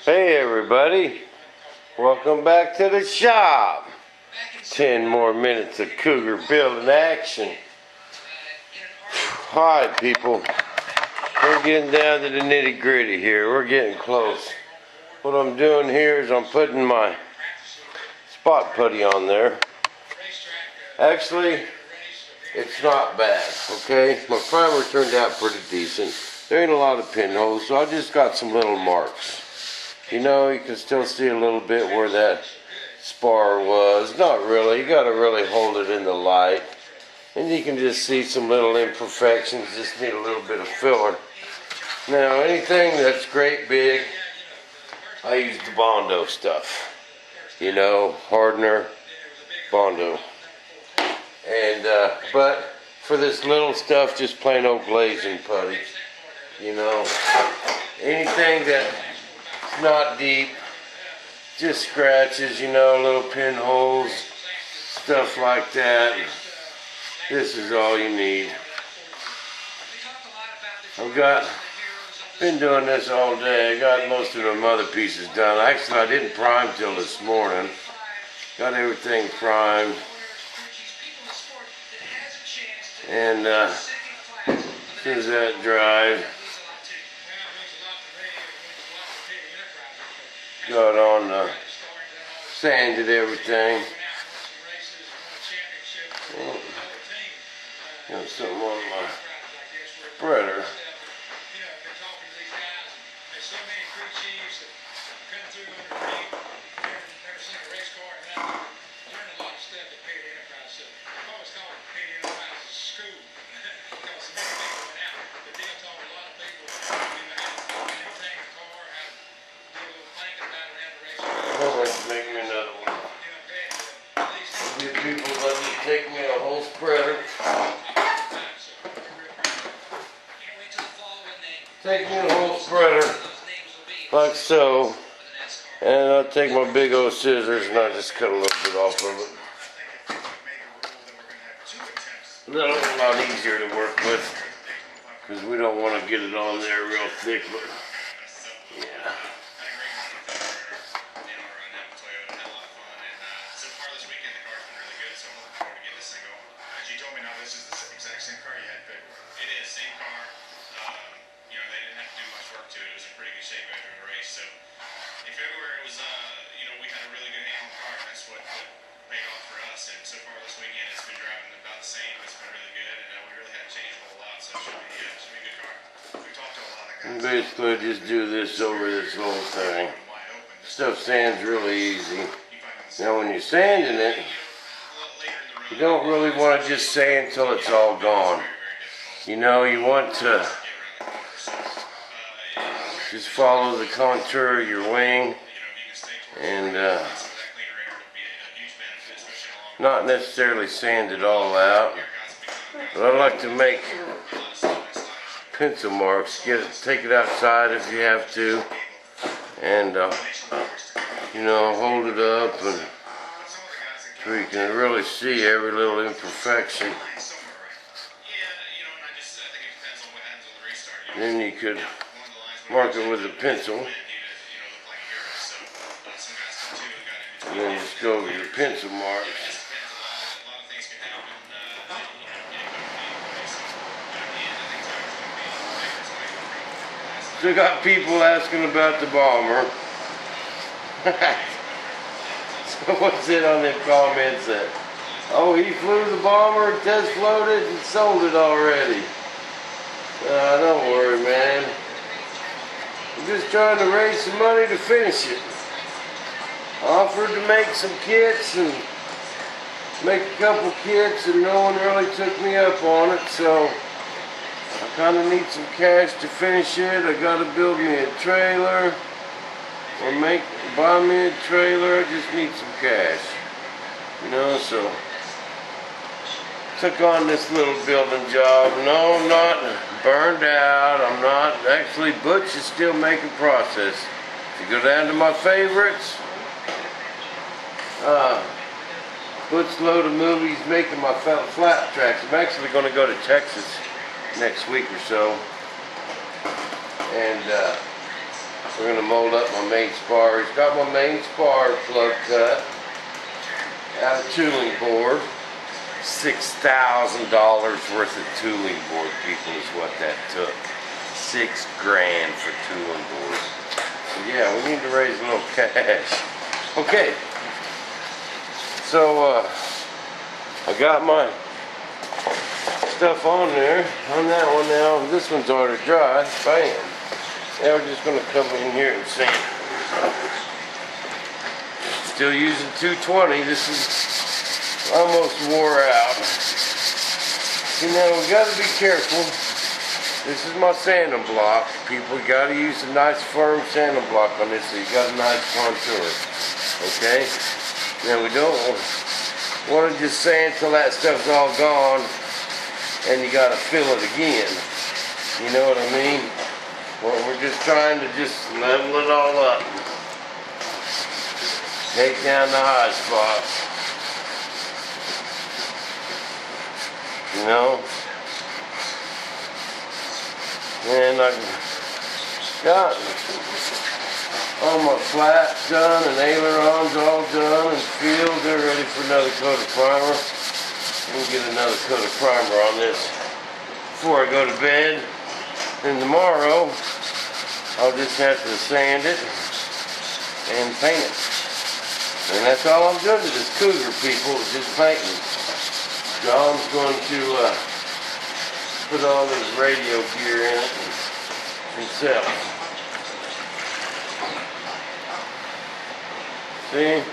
Hey everybody, welcome back to the shop. 10 more minutes of cougar building action. Alright people, we're getting down to the nitty gritty here. We're getting close. What I'm doing here is I'm putting my spot putty on there. Actually, it's not bad, okay? My primer turned out pretty decent. There ain't a lot of pinholes, so I just got some little marks. You know, you can still see a little bit where that spar was. Not really. You got to really hold it in the light. And you can just see some little imperfections. Just need a little bit of filler. Now, anything that's great big, I use the Bondo stuff. You know, hardener, Bondo. And, but for this little stuff, just plain old glazing putty. You know, anything that's not deep, just scratches, you know, little pinholes, stuff like that. This is all you need. Been doing this all day. I got most of the other pieces done. Actually, I didn't prime till this morning. Got everything primed. And as soon as that dried, got on sanded everything. Got something on my spreader. Make me another one. Give people let me take me a whole spreader. Take me a whole spreader, like so. And I'll take my big old scissors and I'll just cut a little bit off of it. A lot easier to work with, because we don't want to get it on there real thick, but yeah. This is the exact same car you had picked. It is, same car. You know, they didn't have to do much work to it. It was in pretty good shape after the race. So in February, it was, you know, we had a really good handle on the car, and that's what paid off for us. And so far this weekend, it's been driving about the same. It's been really good, and we really haven't changed a whole lot. So it should be a good car. We talked to a lot of guys. Basically, just do this over this whole thing. Stuff sands really easy. Now, when you're sanding it, you don't really want to just sand until it's all gone. You know, you want to just follow the contour of your wing and not necessarily sand it all out. But I like to make pencil marks. Take it outside if you have to, and you know, hold it up and so you can really see every little imperfection. Then you could mark it with a pencil. And then just go over your pencil marks. Still got people asking about the bomber. What's it on them comments that, oh, he flew the bomber, test floated, and sold it already. Don't worry, man. I'm just trying to raise some money to finish it. I offered to make some kits and make a couple kits, and no one really took me up on it, so I kind of need some cash to finish it. I got to build me a trailer. Or buy me a trailer. I just need some cash, you know. So took on this little building job. No, I'm not burned out. I'm not. Actually, Butch is still making process. If you go down to my favorites, Butch Load of Movies making my flat tracks. I'm actually going to go to Texas next week or so, and We're gonna mold up my main spar. It's got my main spar plug cut out of tooling board. $6,000 worth of tooling board, people, is what that took. $6 grand for tooling board. So yeah, we need to raise a little cash. Okay. So I got my stuff on there, on that one now. This one's already dry. Bam. Now we're just gonna come in here and sand. Still using 220. This is almost wore out. You know, we gotta be careful. This is my sanding block. People, you gotta use a nice firm sanding block on this so you got a nice contour. Okay? Now we don't want to just sand till that stuff's all gone and you gotta fill it again. You know what I mean? Well, we're just trying to just level it all up. Take down the high spots. You know? And I got all my flats done and ailerons all done and filled. They're ready for another coat of primer. We'll get another coat of primer on this before I go to bed. And tomorrow, I'll just have to sand it and paint it. And that's all I'm doing to this cougar, people, is just painting. John's going to put all his radio gear in it himself. See?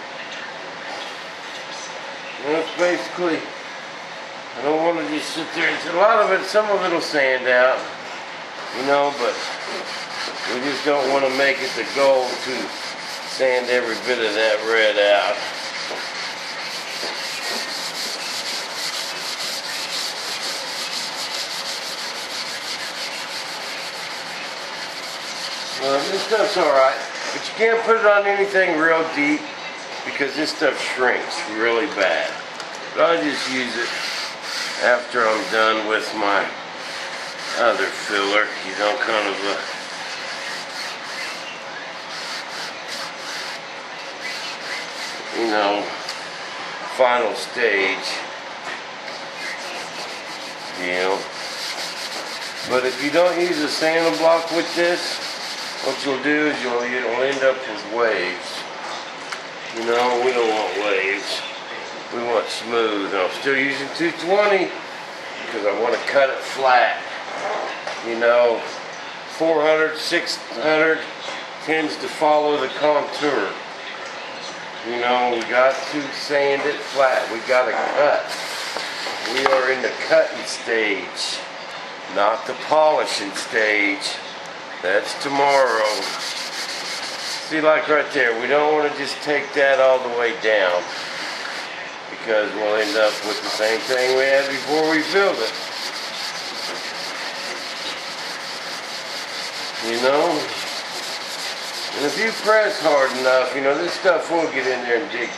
That's basically, I don't want to just sit there and a lot of it, some of it will sand out, you know, but we just don't want to make it the goal to sand every bit of that red out. This stuff's alright, but you can't put it on anything real deep because this stuff shrinks really bad. But I just use it after I'm done with my other filler, you know, kind of a, you know, final stage deal. But if you don't use a sanding block with this, what you'll do is you'll end up with waves. You know, we don't want waves. We want smooth. And I'm still using 220 because I want to cut it flat. You know, 400, 600 tends to follow the contour. You know, we got to sand it flat. We got to cut. We are in the cutting stage, not the polishing stage. That's tomorrow. See, like right there, we don't want to just take that all the way down because we'll end up with the same thing we had before we filled it. You know? And if you press hard enough, you know, this stuff will get in there and dig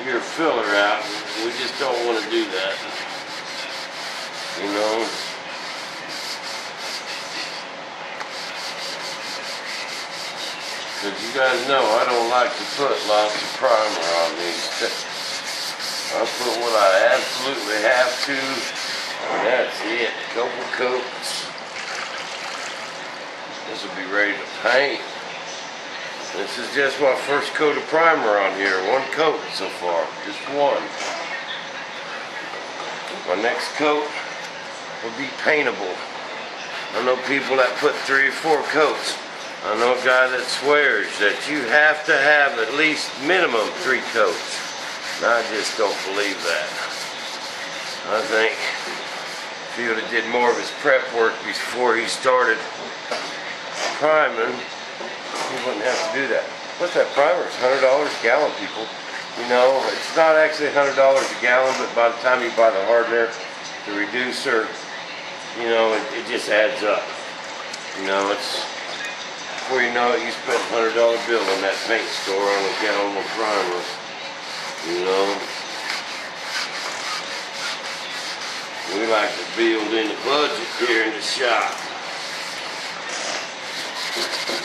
your filler out. We just don't want to do that. You know? Because you guys know I don't like to put lots of primer on these. I put what I absolutely have to, and that's it. A couple coats. This will be ready to paint. This is just my first coat of primer on here. One coat so far, just one. My next coat will be paintable. I know people that put 3 or 4 coats. I know a guy that swears that you have to have at least minimum 3 coats. And I just don't believe that. I think if he would have did more of his prep work before he started priming, he wouldn't have to do that. What's that primer? It's $100 a gallon, people. You know, it's not actually $100 a gallon, but by the time you buy the hardener, the reducer, you know, it just adds up. You know, it's, before you know it, you spent a $100 bill in that paint store on a gallon of primer. You know, we like to build in the budget here in the shop.